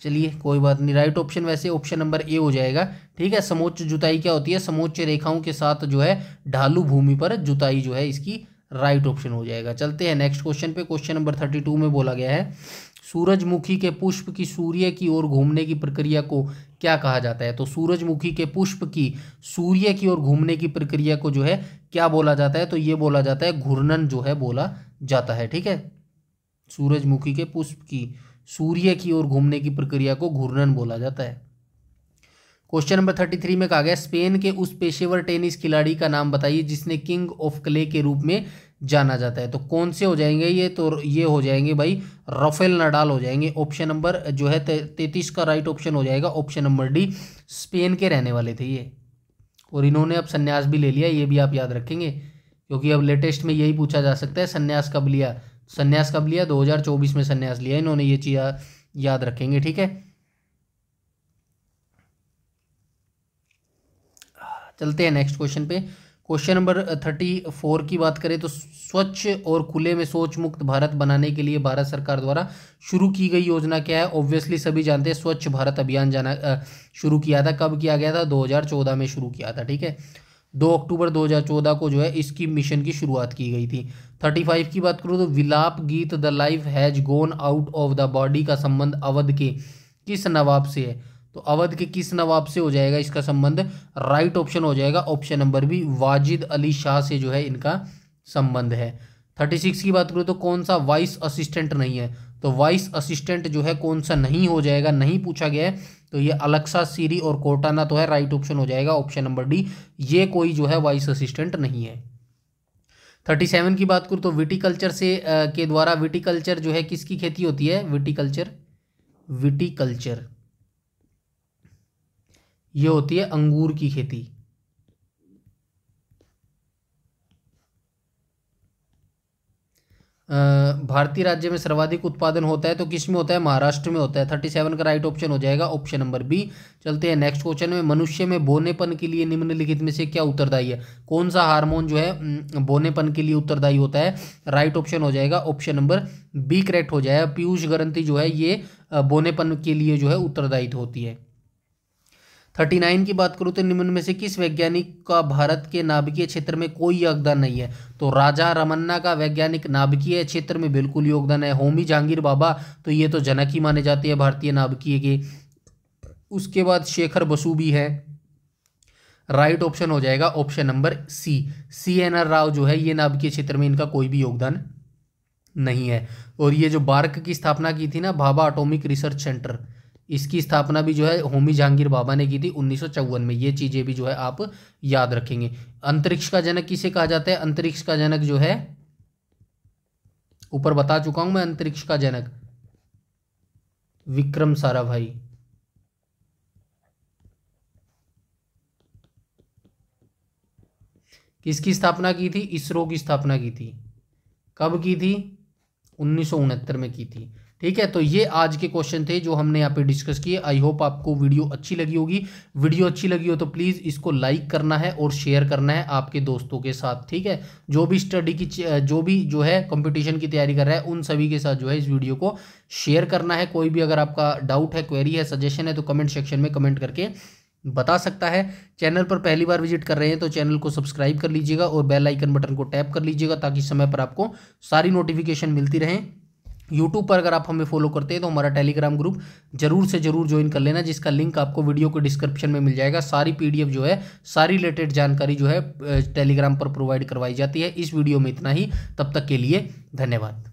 चलिए कोई बात नहीं, राइट ऑप्शन वैसे ऑप्शन नंबर ए हो जाएगा। ठीक है, समोच्च जुताई क्या होती है? समोच्च रेखाओं के साथ जो है ढालू भूमि पर जुताई जो है इसकी राइट ऑप्शन हो जाएगा। चलते हैं नेक्स्ट क्वेश्चन पे। क्वेश्चन नंबर 32 में बोला गया है सूरजमुखी के पुष्प की सूर्य की ओर घूमने की प्रक्रिया को क्या कहा जाता है? तो सूरजमुखी के पुष्प की सूर्य की ओर घूमने की प्रक्रिया को जो है क्या बोला जाता है? तो ये बोला जाता है घूर्णन जो है बोला जाता है। ठीक है, सूरजमुखी के पुष्प की सूर्य की ओर घूमने की प्रक्रिया को घूर्णन बोला जाता है। क्वेश्चन नंबर 33 में कहा गया स्पेन के उस पेशेवर टेनिस खिलाड़ी का नाम बताइए जिसने किंग ऑफ क्ले के रूप में जाना जाता है। तो कौन से हो जाएंगे ये? तो ये हो जाएंगे भाई राफेल नडाल हो जाएंगे। ऑप्शन नंबर जो है 33 का राइट ऑप्शन हो जाएगा ऑप्शन नंबर डी। स्पेन के रहने वाले थे ये, और इन्होंने अब संन्यास भी ले लिया, ये भी आप याद रखेंगे क्योंकि अब लेटेस्ट में यही पूछा जा सकता है संन्यास कब लिया। संन्यास कब लिया? 2024 में संन्यास लिया इन्होंने, ये चीज याद रखेंगे। ठीक है, चलते हैं नेक्स्ट क्वेश्चन पे। क्वेश्चन नंबर 34 की बात करें तो स्वच्छ और खुले में शौच मुक्त भारत बनाने के लिए भारत सरकार द्वारा शुरू की गई योजना क्या है? ऑब्वियसली सभी जानते हैं स्वच्छ भारत अभियान शुरू किया था। कब किया गया था? 2014 में शुरू किया था। ठीक है, 2 अक्टूबर 2014 को जो है इसकी मिशन की शुरुआत की गई थी। 35 की बात करूँ तो विलाप गीत the life has gone out of the body का संबंध अवध के किस नवाब से है? तो अवध के किस नवाब से हो जाएगा इसका संबंध? राइट ऑप्शन हो जाएगा option number B, Wajid Ali Shah से जो है इनका संबंध है। 36 की बात करूँ तो कौन सा वाइस असिस्टेंट नहीं है? तो वाइस असिस्टेंट जो है कौन सा नहीं हो जाएगा, नहीं पूछा गया है। तो ये अलक्सा सीरी और कोटाना तो है, राइट ऑप्शन हो जाएगा ऑप्शन नंबर डी, ये कोई जो है वाइस असिस्टेंट नहीं है। 37 की बात करूँ तो विटिकल्चर से के द्वारा विटिकल्चर जो है किसकी खेती होती है? विटिकल्चर, विटिकल्चर ये होती है अंगूर की खेती। भारतीय राज्य में सर्वाधिक उत्पादन होता है तो किस में होता है? महाराष्ट्र में होता है। 37 का राइट ऑप्शन हो जाएगा ऑप्शन नंबर बी। चलते हैं नेक्स्ट क्वेश्चन में। मनुष्य में बोनेपन के लिए निम्नलिखित में से क्या उत्तरदायी है? कौन सा हार्मोन जो है बोनेपन के लिए उत्तरदायी होता है? राइट ऑप्शन हो जाएगा ऑप्शन नंबर बी करेक्ट हो जाएगा। पीयूष ग्रंथि जो है ये बोनेपन के लिए जो है उत्तरदायी होती है। 39 की बात करूँ तो निम्न में से किस वैज्ञानिक का भारत के नाभिकीय क्षेत्र में कोई योगदान नहीं है? तो राजा रमन्ना का वैज्ञानिक नाभिकीय क्षेत्र में बिल्कुल योगदान है। होमी जहांगीर भाभा तो ये तो जनक ही माने जाते हैं भारतीय नाभिकीय के। उसके बाद शेखर बसु भी है, राइट ऑप्शन हो जाएगा option number C, CNR Rao जो है ये नाभिकीय क्षेत्र में इनका कोई भी योगदान नहीं है। और ये जो बार्क की स्थापना की थी ना, भाभा एटॉमिक रिसर्च सेंटर, इसकी स्थापना भी जो है होमी जहांगीर भाभा ने की थी 1954 में। ये चीज़ें भी जो है आप याद रखेंगे। अंतरिक्ष का जनक किसे कहा जाता है? अंतरिक्ष का जनक जो है ऊपर बता चुका हूं मैं, अंतरिक्ष का जनक विक्रम साराभाई। किसकी स्थापना की थी? इसरो की स्थापना की थी। कब की थी? 1969 में की थी। ठीक है, तो ये आज के क्वेश्चन थे जो हमने यहाँ पे डिस्कस किए। आई होप आपको वीडियो अच्छी लगी होगी। वीडियो अच्छी लगी हो तो प्लीज़ इसको लाइक करना है और शेयर करना है आपके दोस्तों के साथ। ठीक है, जो भी स्टडी की जो भी जो है कंपटीशन की तैयारी कर रहा है उन सभी के साथ जो है इस वीडियो को शेयर करना है। कोई भी अगर आपका डाउट है, क्वेरी है, सजेशन है तो कमेंट सेक्शन में कमेंट करके बता सकता है। चैनल पर पहली बार विजिट कर रहे हैं तो चैनल को सब्सक्राइब कर लीजिएगा और बेल आइकन बटन को टैप कर लीजिएगा ताकि समय पर आपको सारी नोटिफिकेशन मिलती रहें। यूट्यूब पर अगर आप हमें फॉलो करते हैं तो हमारा टेलीग्राम ग्रुप जरूर से जरूर ज्वाइन कर लेना, जिसका लिंक आपको वीडियो के डिस्क्रिप्शन में मिल जाएगा। सारी PDF जो है, सारी रिलेटेड जानकारी जो है टेलीग्राम पर प्रोवाइड करवाई जाती है। इस वीडियो में इतना ही, तब तक के लिए धन्यवाद।